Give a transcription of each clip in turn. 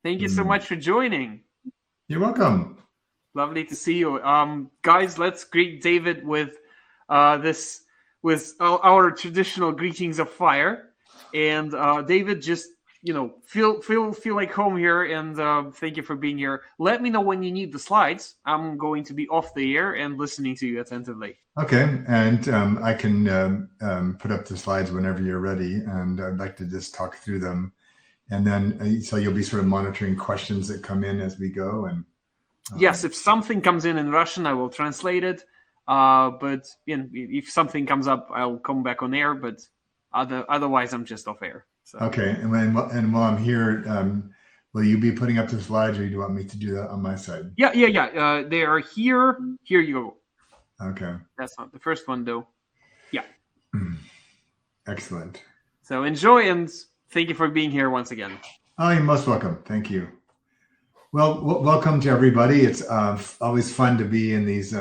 Thank you so much for joining. You're welcome. Lovely to see you. Guys, let's greet David with this with our traditional greetings of fire. And David, just feel like home here, and thank you for being here. Let me know when you need the slides. I'm going to be off the air and listening to you attentively. Okay, and I can put up the slides whenever you're ready, and I'd like to just talk through them, and then so you'll be sort of monitoring questions that come in as we go. And yes, if something comes in Russian, I will translate it. But if something comes up, I'll come back on air. But otherwise, I'm just off air. So. Okay, and while I'm here, will you be putting up the slides, or do you want me to do that on my side? Yeah. They are here. Here you go. Okay. That's not the first one, though. Yeah. Excellent. So enjoy, and thank you for being here once again. Oh, you're most welcome. Thank you. Well, welcome to everybody. It's always fun to be in these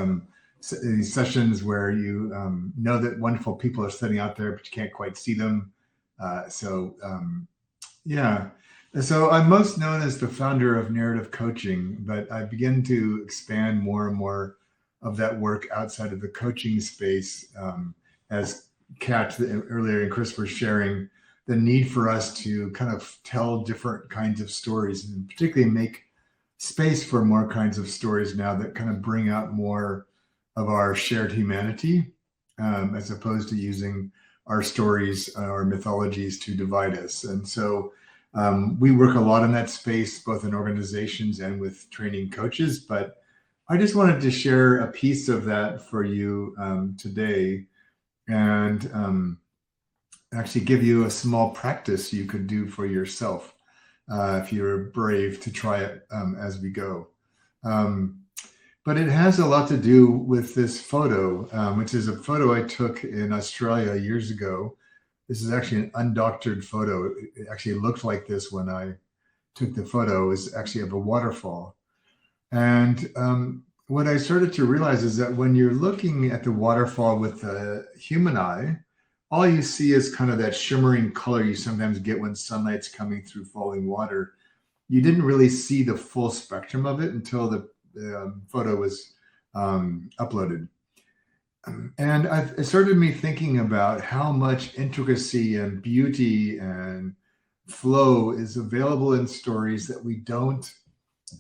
sessions where you know that wonderful people are sitting out there, but you can't quite see them. Yeah. So I'm most known as the founder of narrative coaching, but I begin to expand more and more of that work outside of the coaching space, as Kat earlier and Chris were sharing the need for us to kind of tell different kinds of stories, and particularly make space for more kinds of stories now that kind of bring out more of our shared humanity, as opposed to using our stories or mythologies to divide us. And so we work a lot in that space, both in organizations and with training coaches. But I just wanted to share a piece of that for you today, and actually give you a small practice you could do for yourself if you're brave to try it as we go. But it has a lot to do with this photo, which is a photo I took in Australia years ago. This is actually an undoctored photo. It actually looked like this when I took the photo. It was actually of a waterfall. And what I started to realize is that when you're looking at the waterfall with the human eye, all you see is kind of that shimmering color you sometimes get when sunlight's coming through falling water. You didn't really see the full spectrum of it until the photo was uploaded. And it started me thinking about how much intricacy and beauty and flow is available in stories that we don't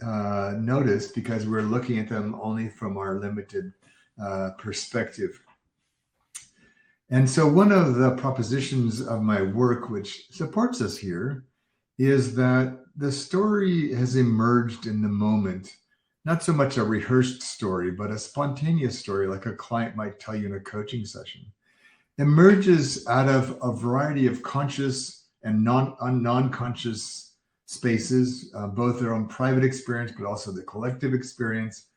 notice because we're looking at them only from our limited perspective. And so one of the propositions of my work, which supports us here, is that the story has emerged in the moment, not so much a rehearsed story, but a spontaneous story like a client might tell you in a coaching session, emerges out of a variety of conscious and non-conscious spaces, both their own private experience, but also the collective experience.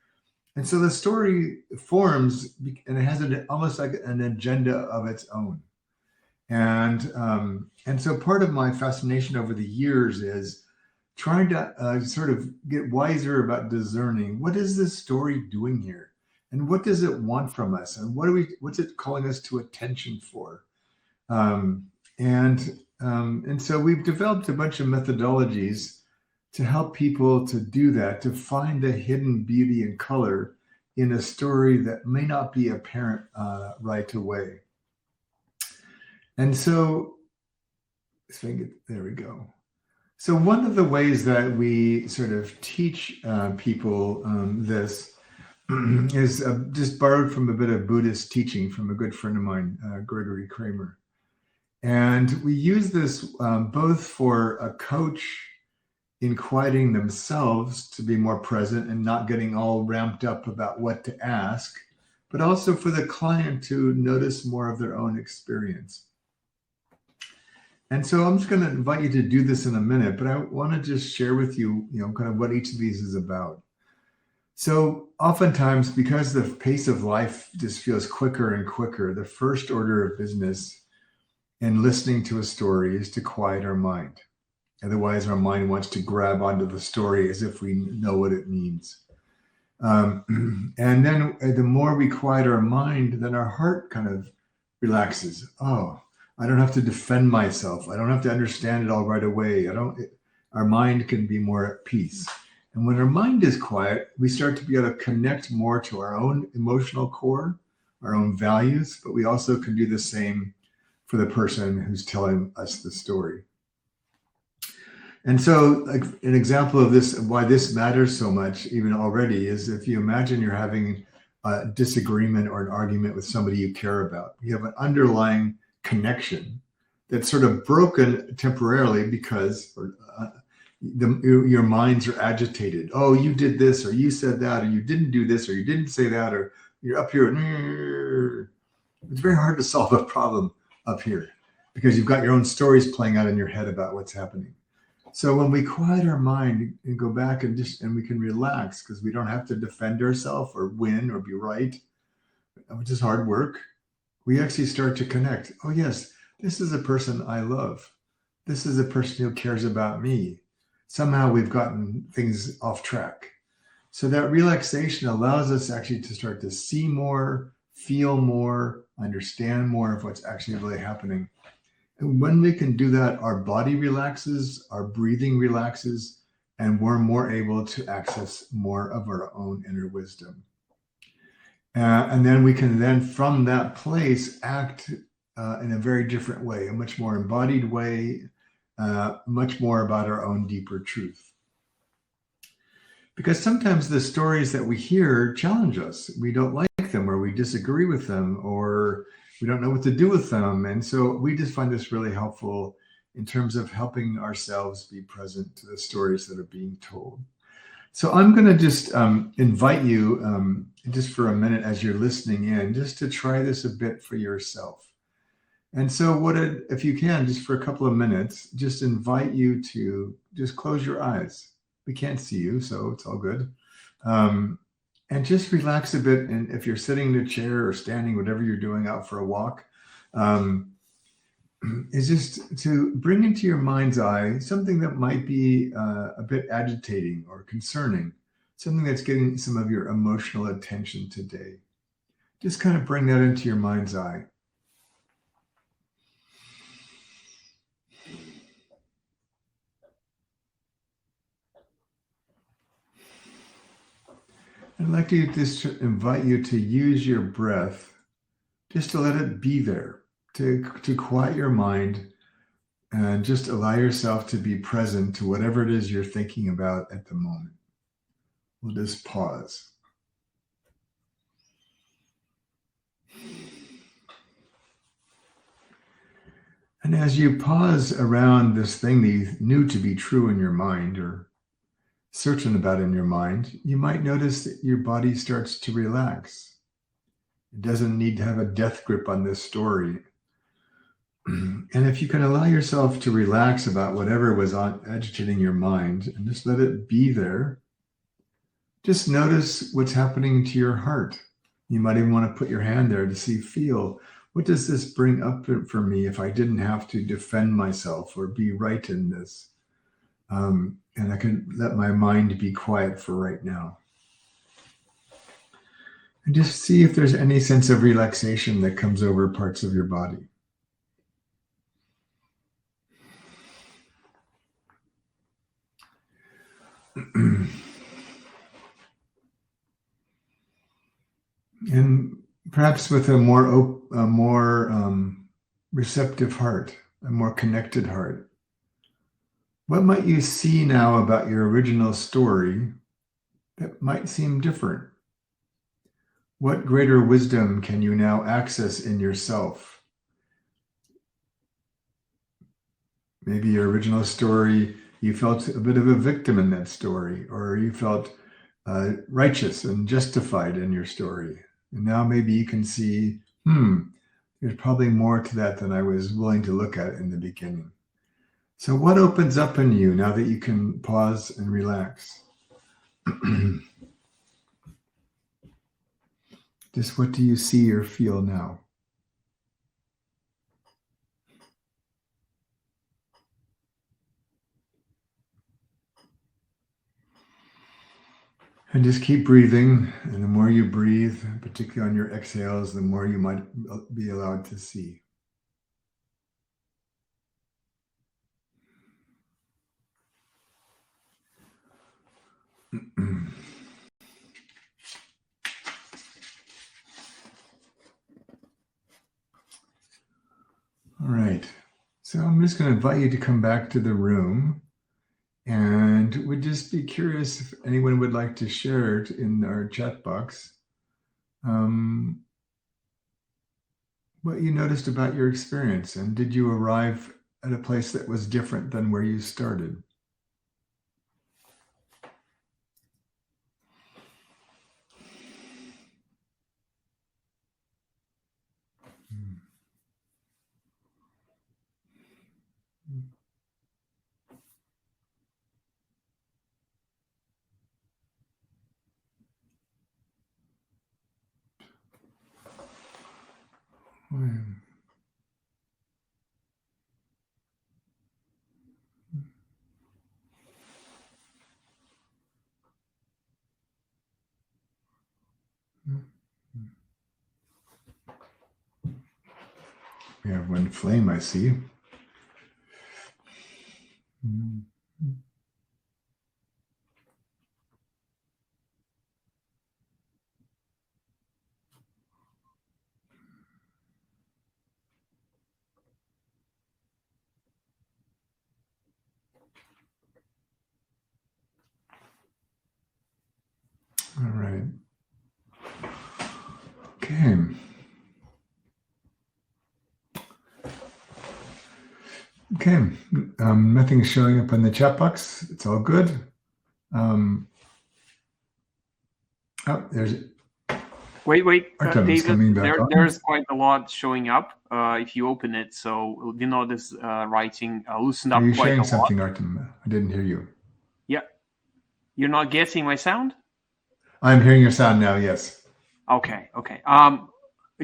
And so the story forms, and it has almost like an agenda of its own. And so part of my fascination over the years is trying to sort of get wiser about discerning what is this story doing here, and what does it want from us, and what's it calling us to attention for. And so we've developed a bunch of methodologies to help people to do that, to find the hidden beauty and color in a story that may not be apparent right away. And so, there we go. So one of the ways that we sort of teach people this is just borrowed from a bit of Buddhist teaching from a good friend of mine, Gregory Kramer. And we use this both for a coach in quieting themselves to be more present and not getting all ramped up about what to ask, but also for the client to notice more of their own experience. And so I'm just going to invite you to do this in a minute, but I want to just share with you, kind of what each of these is about. So oftentimes, because the pace of life just feels quicker and quicker, the first order of business in listening to a story is to quiet our mind. Otherwise, our mind wants to grab onto the story as if we know what it means. And then the more we quiet our mind, then our heart kind of relaxes. Oh, I don't have to defend myself. I don't have to understand it all right away. our mind can be more at peace. And when our mind is quiet, we start to be able to connect more to our own emotional core, our own values, but we also can do the same for the person who's telling us the story. And so, like, an example of this, why this matters so much, even already, is if you imagine you're having a disagreement or an argument with somebody you care about, you have an underlying connection that's sort of broken temporarily because your minds are agitated. Oh, you did this, or you said that, or you didn't do this, or you didn't say that, or you're up here. It's very hard to solve a problem up here because you've got your own stories playing out in your head about what's happening. So when we quiet our mind and go back and we can relax because we don't have to defend ourselves or win or be right, which is hard work, we actually start to connect. Oh yes, this is a person I love. This is a person who cares about me. Somehow we've gotten things off track. So that relaxation allows us actually to start to see more, feel more, understand more of what's actually really happening. And when we can do that, our body relaxes, our breathing relaxes, and we're more able to access more of our own inner wisdom. And then we can then, from that place, act in a very different way, a much more embodied way, much more about our own deeper truth. Because sometimes the stories that we hear challenge us. We don't like them, or we disagree with them, or we don't know what to do with them. And so we just find this really helpful in terms of helping ourselves be present to the stories that are being told. So I'm going to just invite you just for a minute as you're listening in, just to try this a bit for yourself. And so if you can, just for a couple of minutes, just invite you to just close your eyes. We can't see you, so it's all good. And just relax a bit. And if you're sitting in a chair or standing, whatever you're doing, out for a walk, is just to bring into your mind's eye something that might be a bit agitating or concerning, something that's getting some of your emotional attention today. Just kind of bring that into your mind's eye. I'd like to just invite you to use your breath just to let it be there, to quiet your mind and just allow yourself to be present to whatever it is you're thinking about at the moment. We'll just pause. And as you pause around this thing that you knew to be true in your mind or certain about in your mind, you might notice that your body starts to relax. It doesn't need to have a death grip on this story. And if you can allow yourself to relax about whatever was agitating your mind and just let it be there, just notice what's happening to your heart. You might even want to put your hand there to feel, what does this bring up for me if I didn't have to defend myself or be right in this? And I can let my mind be quiet for right now. And just see if there's any sense of relaxation that comes over parts of your body. And perhaps with a more receptive heart, a more connected heart. What might you see now about your original story that might seem different? What greater wisdom can you now access in yourself? Maybe your original story, you felt a bit of a victim in that story, or you felt righteous and justified in your story. And now maybe you can see, there's probably more to that than I was willing to look at in the beginning. So what opens up in you now that you can pause and relax? Just what do you see or feel now? And just keep breathing. And the more you breathe, particularly on your exhales, the more you might be allowed to see. All right. So I'm just going to invite you to come back to the room, and would just be curious if anyone would like to share it in our chat box. What you noticed about your experience, and did you arrive at a place that was different than where you started? We have one flame, I see. All right. Okay. Okay. Nothing's showing up in the chat box. It's all good. Oh, there's Wait, Artem's coming David. back on. There's quite a lot showing up if you open it. So Vinod is writing loosened up Are you quite a sharing lot. something, Artem? I didn't hear you. Yeah, you're not getting my sound? I'm hearing your sound now. Yes. Okay.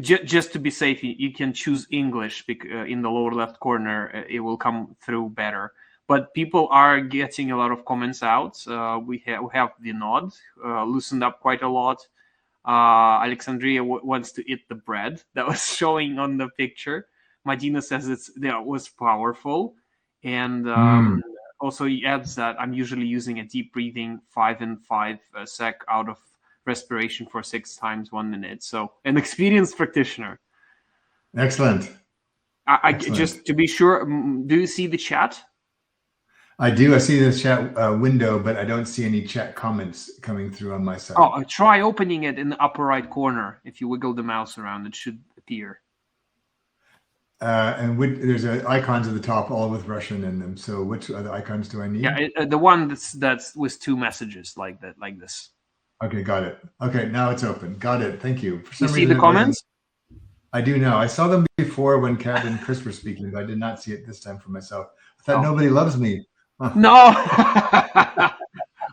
Just to be safe, you can choose English in the lower left corner. It will come through better. But people are getting a lot of comments out. We have Vinod loosened up quite a lot. Alexandria wants to eat the bread that was showing on the picture. Madina says that was powerful, and also he adds that I'm usually using a deep breathing 5 and 5 sec out of respiration for 6 times 1 minute. So an experienced practitioner. Excellent. Excellent. Just to be sure, do you see the chat? I do. I see the chat window, but I don't see any chat comments coming through on my side. Oh, try opening it in the upper right corner. If you wiggle the mouse around, it should appear. And there's icons at the top, all with Russian in them. So which other icons do I need? Yeah, the one that's with 2 messages like that, like this. Okay, got it. Okay, now it's open. Got it. Thank you. For some you see reason, the comments? I do now. I saw them before when Kat and Chris were speaking, but I did not see it this time for myself. I thought nobody loves me. Huh. No.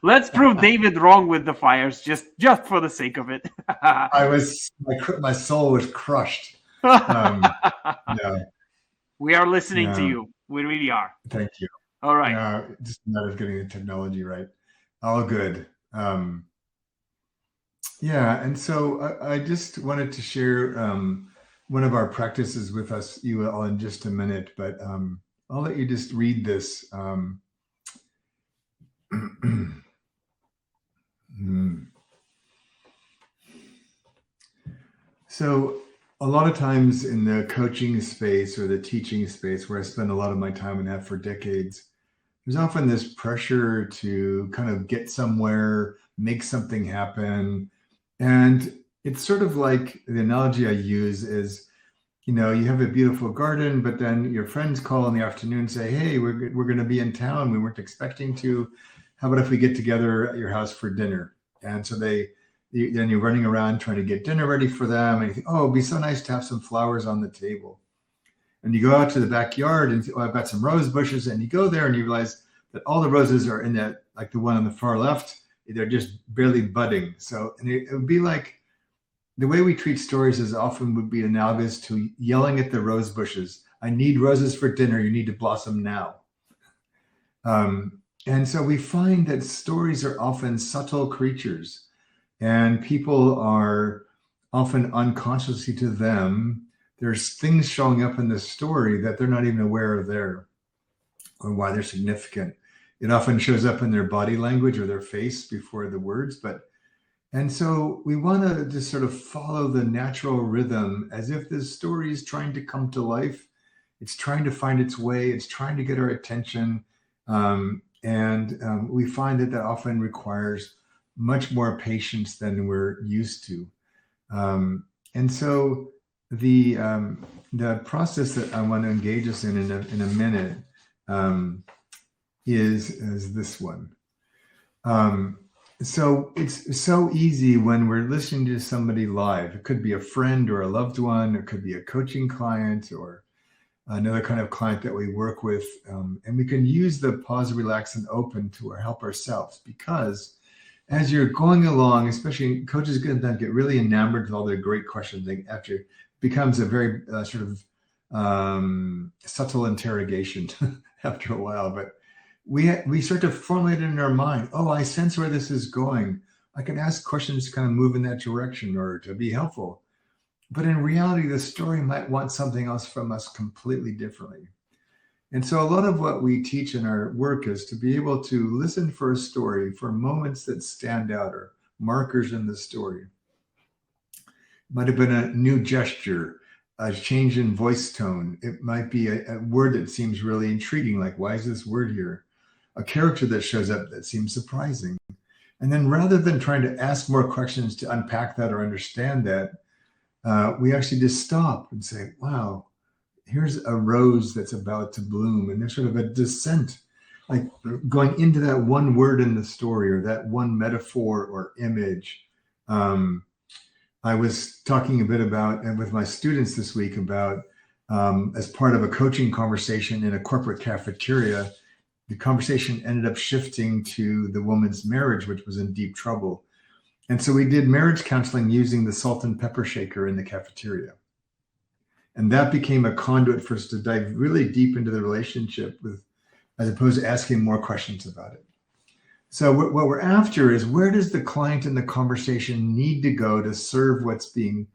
Let's prove David wrong with the fires, just for the sake of it. My soul was crushed. Yeah. We are listening to you. We really are. Thank you. All right. Just a matter of getting the technology right. All good. Yeah, and so I just wanted to share one of our practices with you all in just a minute, but I'll let you just read this. So a lot of times in the coaching space or the teaching space where I spend a lot of my time and have for decades, there's often this pressure to kind of get somewhere, make something happen. And it's sort of like the analogy I use is, you have a beautiful garden, but then your friends call in the afternoon and say, hey, we're going to be in town. We weren't expecting to. How about if we get together at your house for dinner? And so then you're running around trying to get dinner ready for them. And you think, oh, it'd be so nice to have some flowers on the table. And you go out to the backyard and I've got some rose bushes. And you go there and you realize that all the roses are in that, like the one on the far left, they're just barely budding. So it would be like, the way we treat stories is often would be analogous to yelling at the rose bushes. I need roses for dinner. You need to blossom now. And so we find that stories are often subtle creatures, and people are often unconsciously to them. There's things showing up in the story that they're not even aware of there or why they're significant. It often shows up in their body language or their face before the words. And so we want to just sort of follow the natural rhythm as if this story is trying to come to life. It's trying to find its way. It's trying to get our attention. We find that often requires much more patience than we're used to. And so the process that I want to engage us in a minute is this one. So it's so easy when we're listening to somebody live. It could be a friend or a loved one. It could be a coaching client or another kind of client that we work with. And we can use the pause, relax, and open to help ourselves, because as you're going along, especially coaches get really enamored with all their great questions. After it becomes a very sort of subtle interrogation after a while, but we start to formulate it in our mind. Oh, I sense where this is going. I can ask questions to kind of move in that direction or to be helpful. But in reality, the story might want something else from us completely differently. And so a lot of what we teach in our work is to be able to listen for a story, for moments that stand out or markers in the story. It might have been a new gesture, a change in voice tone. It might be a word that seems really intriguing, like, why is this word here? A character that shows up that seems surprising. And then rather than trying to ask more questions to unpack that or understand that, we actually just stop and say, wow, here's a rose that's about to bloom. And there's sort of a descent, like going into that one word in the story or that one metaphor or image. I was talking a bit about, and with my students this week, about as part of a coaching conversation in a corporate cafeteria, the conversation ended up shifting to the woman's marriage, which was in deep trouble. And so we did marriage counseling using the salt and pepper shaker in the cafeteria. And that became a conduit for us to dive really deep into the relationship with, as opposed to asking more questions about it. So what we're after is, where does the client in the conversation need to go to serve what's being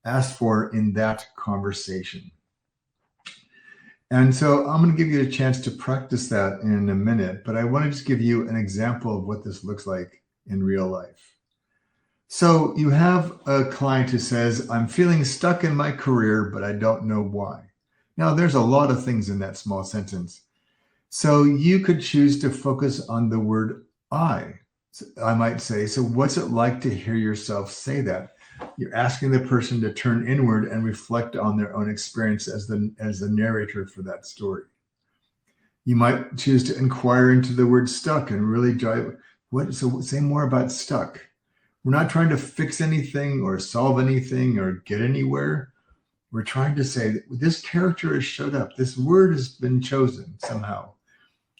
asked for in that conversation? And so I'm going to give you a chance to practice that in a minute, but I want to just give you an example of what this looks like in real life. So you have a client who says, I'm feeling stuck in my career, but I don't know why. Now, there's a lot of things in that small sentence. So you could choose to focus on the word I might say, so what's it like to hear yourself say that? You're asking the person to turn inward and reflect on their own experience as the narrator for that story. You might choose to inquire into the word stuck and really drive, so say more about stuck. We're not trying to fix anything or solve anything or get anywhere. We're trying to say that this character has showed up. This word has been chosen somehow.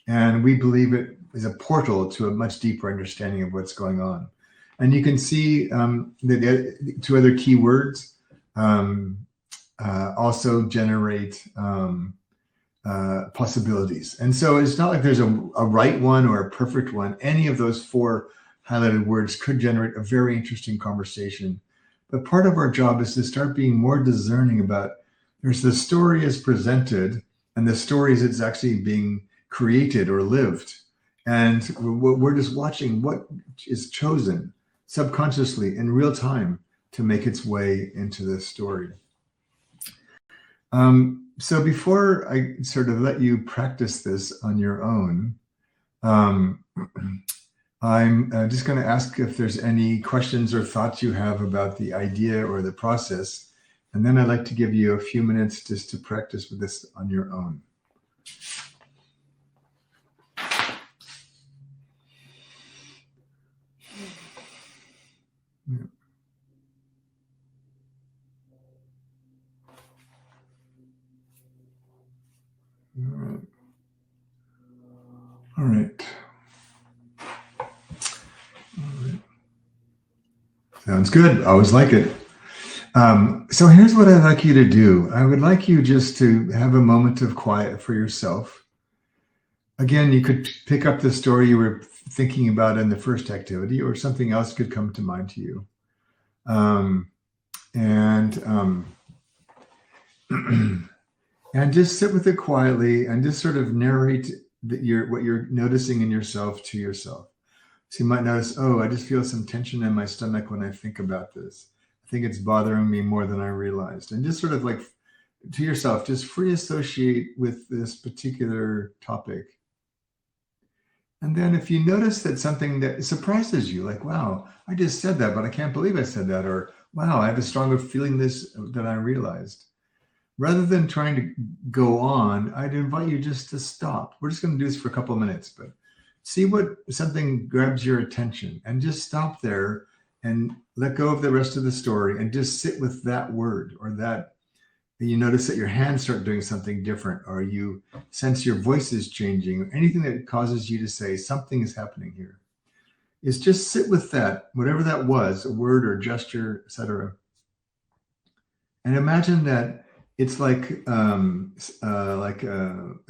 And we believe it is a portal to a much deeper understanding of what's going on. And you can see the two other keywords also generate possibilities. And so it's not like there's a right one or a perfect one. Any of those four highlighted words could generate a very interesting conversation. But part of our job is to start being more discerning about, there's the story as presented and the story as it's actually being created or lived. And we're just watching what is chosen subconsciously in real time to make its way into this story. So before I sort of let you practice this on your own, I'm just going to ask if there's any questions or thoughts you have about the idea or the process. And then I'd like to give you a few minutes just to practice with this on your own. Yeah. All right. Sounds good. Always like it. So here's what I'd like you to do. I would like you just to have a moment of quiet for yourself. Again, you could pick up the story you were thinking about in the first activity, or something else could come to mind to you. And just sit with it quietly and just sort of narrate what you're noticing in yourself to yourself. So you might notice, oh, I just feel some tension in my stomach when I think about this. I think it's bothering me more than I realized. And just sort of like to yourself, just free associate with this particular topic. And then if you notice that something that surprises you, like, wow, I just said that, but I can't believe I said that, or wow, I have a stronger feeling this than I realized. Rather than trying to go on, I'd invite you just to stop. We're just going to do this for a couple of minutes, but see what something grabs your attention and just stop there and let go of the rest of the story and just sit with that word or that. And you notice that your hands start doing something different, or you sense your voice is changing, or anything that causes you to say something is happening here. Is just sit with that, whatever that was, a word or gesture, etc. And imagine that it's like a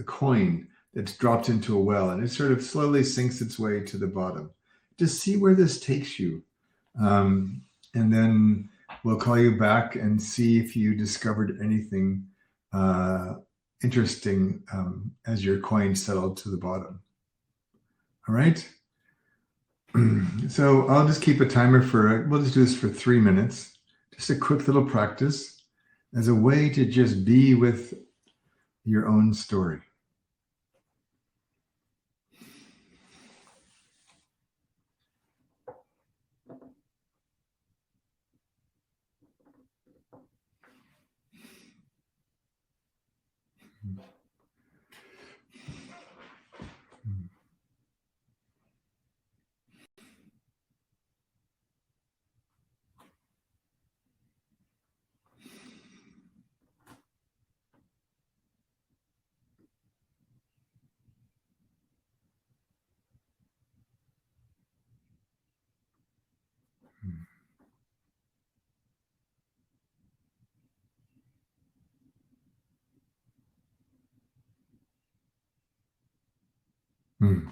coin that's dropped into a well, and it sort of slowly sinks its way to the bottom. Just see where this takes you, and then we'll call you back and see if you discovered anything interesting as your coin settled to the bottom. All right. So I'll just keep a timer we'll just do this for 3 minutes. Just a quick little practice as a way to just be with your own story. Hmm.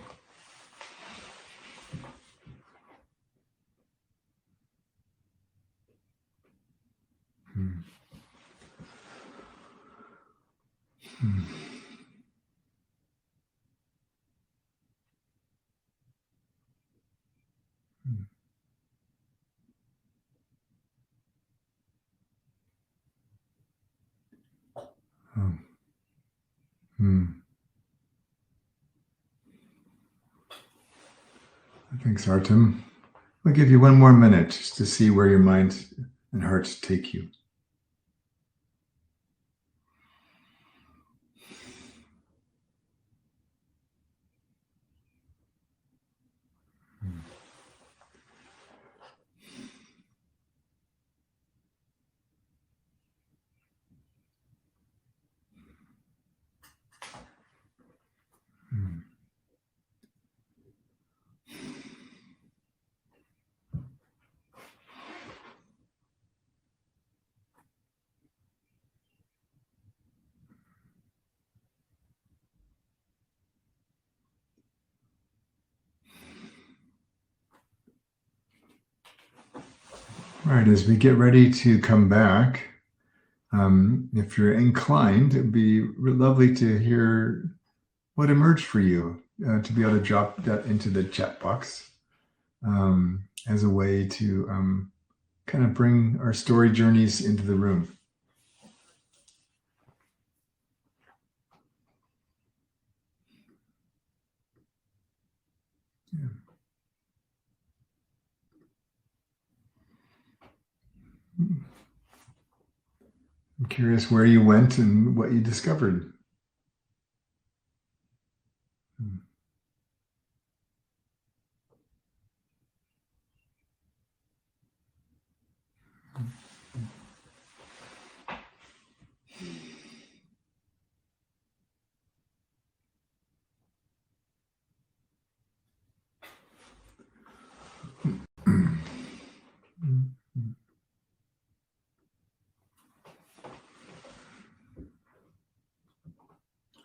Hmm. Hmm. Hmm. Hmm. Thanks, Artem. I'll give you 1 more minute just to see where your mind and heart take you. Hmm. All right, as we get ready to come back, if you're inclined, it'd be lovely to hear what emerged for you, to be able to drop that into the chat box as a way to kind of bring our story journeys into the room. Yeah. I'm curious where you went and what you discovered.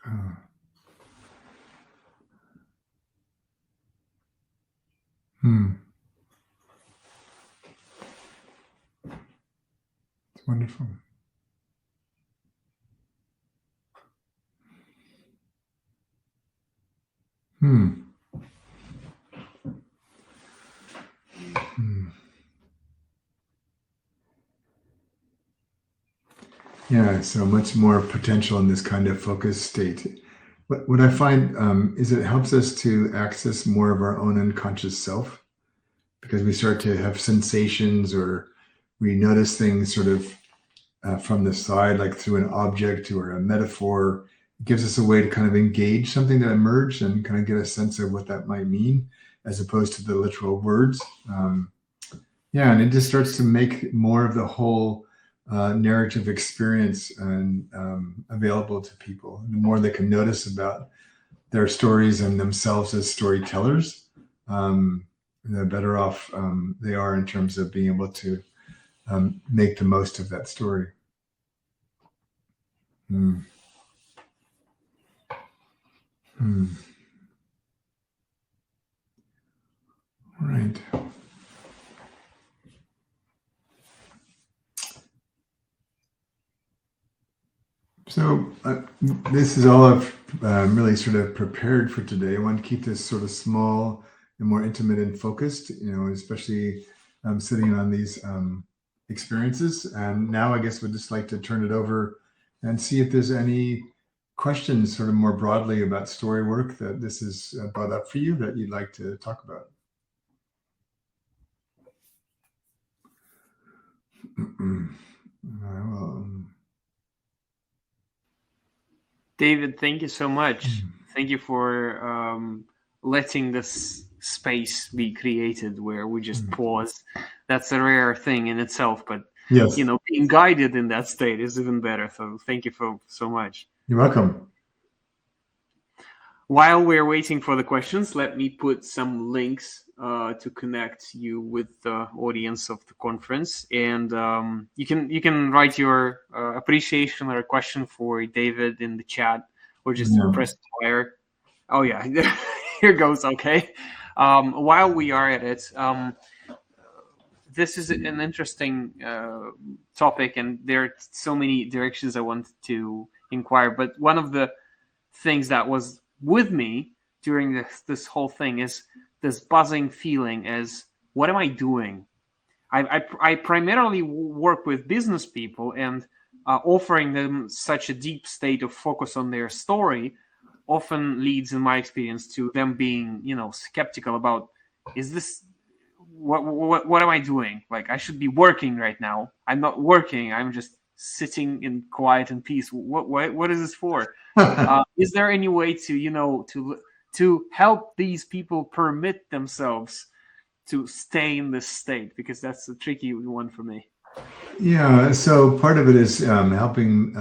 Oh. Hmm. It's wonderful. Hmm. Hmm. Yeah, so much more potential in this kind of focused state. What I find is it helps us to access more of our own unconscious self because we start to have sensations or we notice things sort of from the side, like through an object or a metaphor. It gives us a way to kind of engage something that emerged and kind of get a sense of what that might mean as opposed to the literal words. Yeah, and it just starts to make more of the whole narrative experience and available to people. The more they can notice about their stories and themselves as storytellers, the better off they are in terms of being able to make the most of that story. Hmm. Hmm. Right. So this is all I've really sort of prepared for today. I want to keep this sort of small and more intimate and focused, especially sitting on these experiences. And now I guess we'd just like to turn it over and see if there's any questions sort of more broadly about story work that this is brought up for you that you'd like to talk about. Well, David, thank you so much. Thank you for letting this space be created where we just pause. That's a rare thing in itself, but yes, being guided in that state is even better. So thank you so much. You're welcome. While we're waiting for the questions, let me put some links to connect you with the audience of the conference, and you can write your appreciation or a question for David in the chat, or just press fire. Oh yeah, here goes. Okay. While we are at it, this is an interesting topic, and there are so many directions I want to inquire. But one of the things that was with me during this whole thing is this buzzing feeling as what am I doing? I primarily work with business people, and offering them such a deep state of focus on their story often leads, in my experience, to them being skeptical about, is this what am I doing? Like, I should be working right now. I'm not working. I'm just sitting in quiet and peace. What is this for? Is there any way to help these people permit themselves to stay in this state? Because that's a tricky one for me. Yeah, so part of it is helping.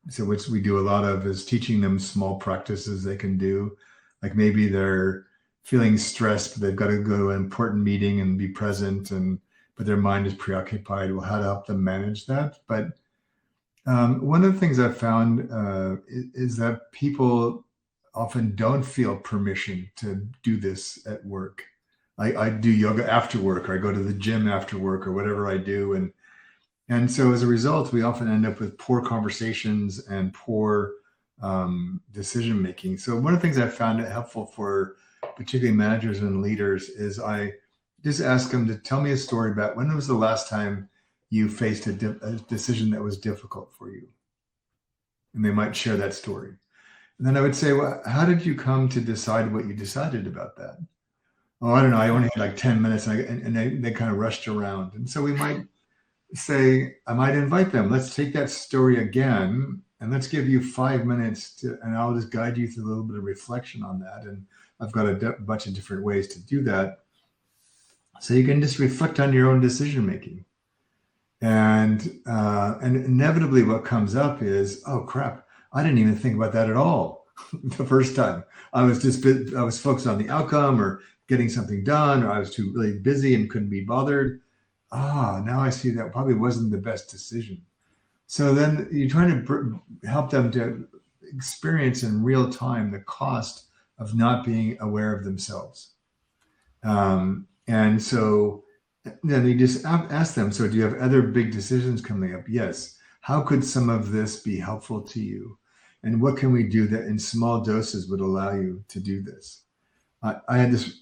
So which we do a lot of is teaching them small practices they can do. Like maybe they're feeling stressed, but they've got to go to an important meeting and be present, but their mind is preoccupied. Well, how to help them manage that? But one of the things I've found is that people often don't feel permission to do this at work. I do yoga after work, or I go to the gym after work, or whatever I do, and so as a result, we often end up with poor conversations and poor decision making. So one of the things I found it helpful for particularly managers and leaders is I just ask them to tell me a story about when was the last time you faced a decision that was difficult for you. And they might share that story. And then I would say, well, how did you come to decide what you decided about that? Oh, I don't know. I only had like 10 minutes and they kind of rushed around. And so we might say, I might invite them. Let's take that story again and let's give you 5 minutes and I'll just guide you through a little bit of reflection on that. And I've got a bunch of different ways to do that. So you can just reflect on your own decision making. And inevitably what comes up is, oh crap, I didn't even think about that at all the first time. I was focused on the outcome or getting something done, or I was too really busy and couldn't be bothered. Now I see that probably wasn't the best decision. So then you're trying to help them to experience in real time the cost of not being aware of themselves. And so then you just ask them, so do you have other big decisions coming up? Yes. How could some of this be helpful to you? And what can we do that in small doses would allow you to do this? I had this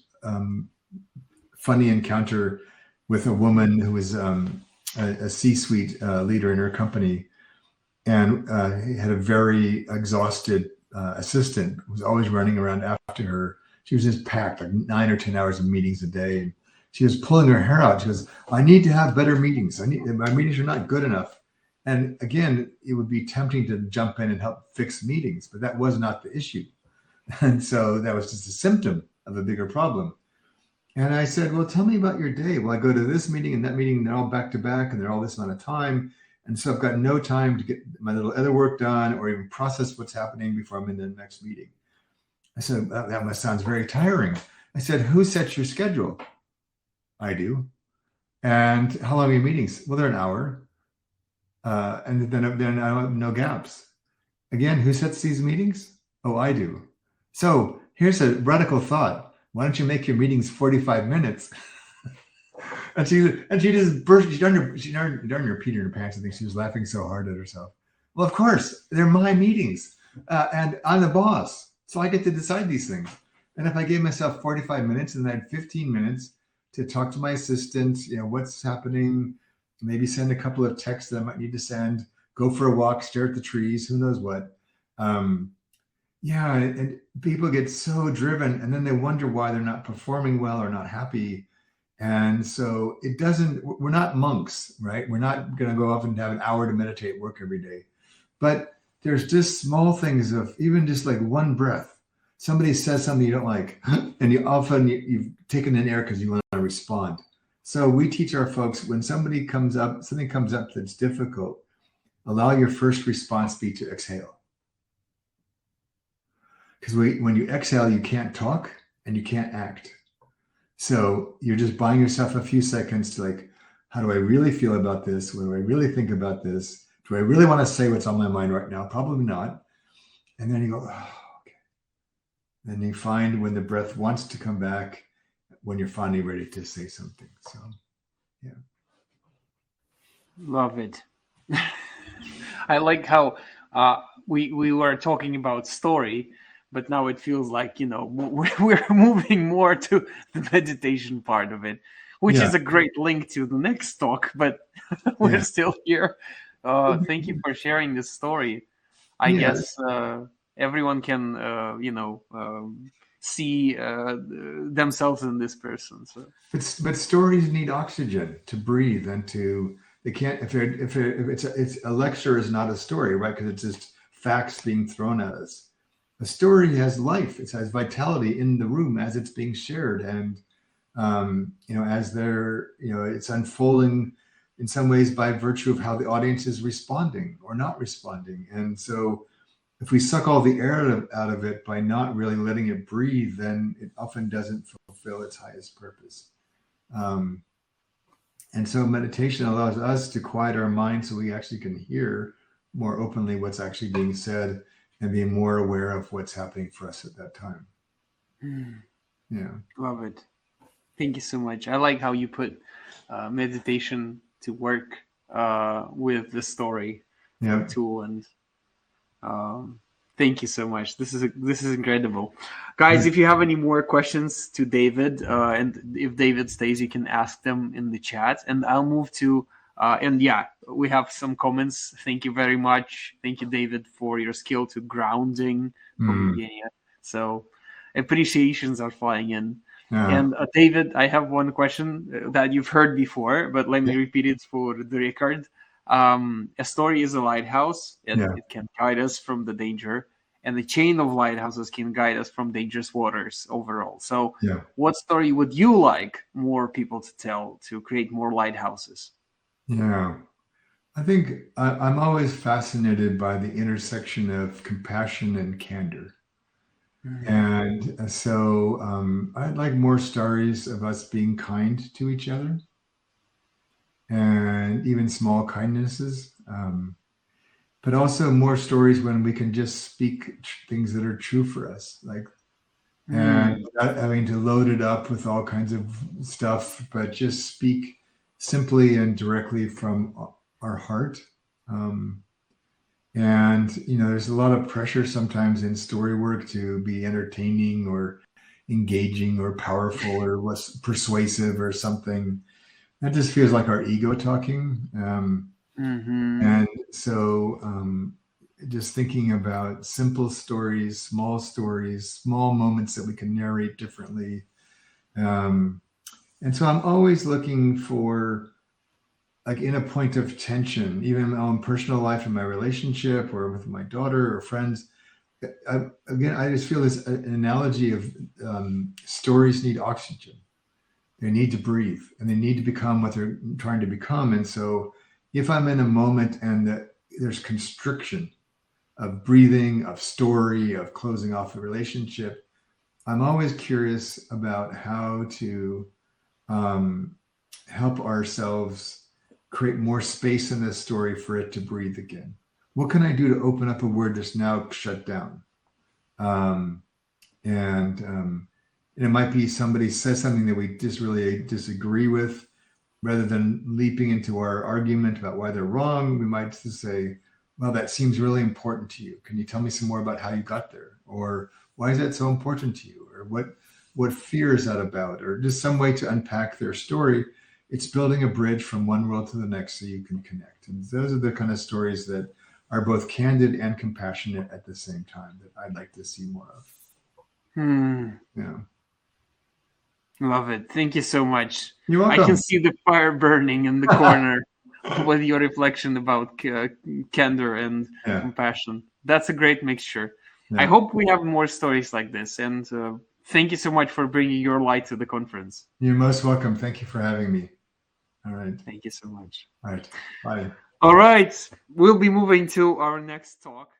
funny encounter with a woman who was a C-suite leader in her company, and had a very exhausted assistant who was always running around after her. She was just packed, like 9 or 10 hours of meetings a day. And she was pulling her hair out. She goes, I need to have better meetings. My meetings are not good enough. And again, it would be tempting to jump in and help fix meetings, but that was not the issue. And so that was just a symptom of a bigger problem. And I said, well, tell me about your day. Well, I go to this meeting and that meeting, and they're all back to back, and they're all this amount of time. And so I've got no time to get my little other work done or even process what's happening before I'm in the next meeting. I said, that must sound very tiring. I said, who sets your schedule? I do. And how long are your meetings? Well, they're an hour. And then I have no gaps. Again, who sets these meetings? Oh, I do. So here's a radical thought. Why don't you make your meetings 45 minutes? And she just burst. She darn near Peter in her pants. I think she was laughing so hard at herself. Well, of course, they're my meetings, and I'm the boss, so I get to decide these things. And if I gave myself 45 minutes and then I had 15 minutes to talk to my assistant, what's happening, maybe send a couple of texts that I might need to send, go for a walk, stare at the trees, who knows what. And people get so driven, and then they wonder why they're not performing well or not happy. And so we're not monks, right? We're not going to go off and have an hour to meditate, work every day. But there's just small things of even just like one breath. Somebody says something you don't like, and you've taken in air because you want to respond. So we teach our folks, when something comes up that's difficult, allow your first response be to exhale. Because when you exhale, you can't talk and you can't act. So you're just buying yourself a few seconds to like, how do I really feel about this? What do I really think about this? Do I really want to say what's on my mind right now? Probably not. And then you go, oh, okay. Then you find when the breath wants to come back, when you're finally ready to say something. So, yeah. Love it. I like how we were talking about story, but now it feels like, we're moving more to the meditation part of it, which is a great link to the next talk, but we're still here. Thank you for sharing this story. I guess everyone can, see themselves in this person. So. But stories need oxygen to breathe and they can't, if it's a lecture is not a story, right? Because it's just facts being thrown at us. A story has life. It has vitality in the room as it's being shared. And, as it's unfolding in some ways by virtue of how the audience is responding or not responding. And so if we suck all the air out of it by not really letting it breathe, then it often doesn't fulfill its highest purpose. And so meditation allows us to quiet our mind so we actually can hear more openly what's actually being said and be more aware of what's happening for us at that time. Yeah. Love it. Thank you so much. I like how you put meditation to work with the story tool, and thank you so much. This is incredible, guys. If you have any more questions to David, and if David stays, you can ask them in the chat, and I'll move to. We have some comments. Thank you very much. Thank you, David, for your skill to grounding from Eugenia. So appreciations are flying in. And David, I have one question that you've heard before, but let me repeat it for the record. A story is a lighthouse, and it can guide us from the danger, and the chain of lighthouses can guide us from dangerous waters overall. So what story would you like more people to tell to create more lighthouses? Yeah, I think I'm always fascinated by the intersection of compassion and candor. And so I'd like more stories of us being kind to each other, and even small kindnesses, but also more stories when we can just speak things that are true for us, and not having to load it up with all kinds of stuff, but just speak simply and directly from our heart. And, there's a lot of pressure sometimes in story work to be entertaining or engaging or powerful or less persuasive or something. That just feels like our ego talking. And so just thinking about simple stories, small moments that we can narrate differently. And so I'm always looking for, like, in a point of tension, even in my own personal life, in my relationship or with my daughter or friends. I just feel this an analogy of stories need oxygen. They need to breathe and they need to become what they're trying to become. And so if I'm in a moment and there's constriction of breathing, of story, of closing off the relationship, I'm always curious about how to help ourselves create more space in this story for it to breathe again. What can I do to open up a word that's now shut down? And it might be somebody says something that we just really disagree with. Rather than leaping into our argument about why they're wrong, we might just say, well, that seems really important to you. Can you tell me some more about how you got there? Or why is that so important to you? Or what fear is that about? Or just some way to unpack their story. It's building a bridge from one world to the next so you can connect. And those are the kind of stories that are both candid and compassionate at the same time that I'd like to see more of. Yeah. Love it. Thank you so much. You're welcome. I can see the fire burning in the corner with your reflection about candor and compassion. That's a great mixture. Yeah. I hope we have more stories like this. And thank you so much for bringing your light to the conference. You're most welcome. Thank you for having me. All right. Thank you so much. All right. Bye. All right. We'll be moving to our next talk.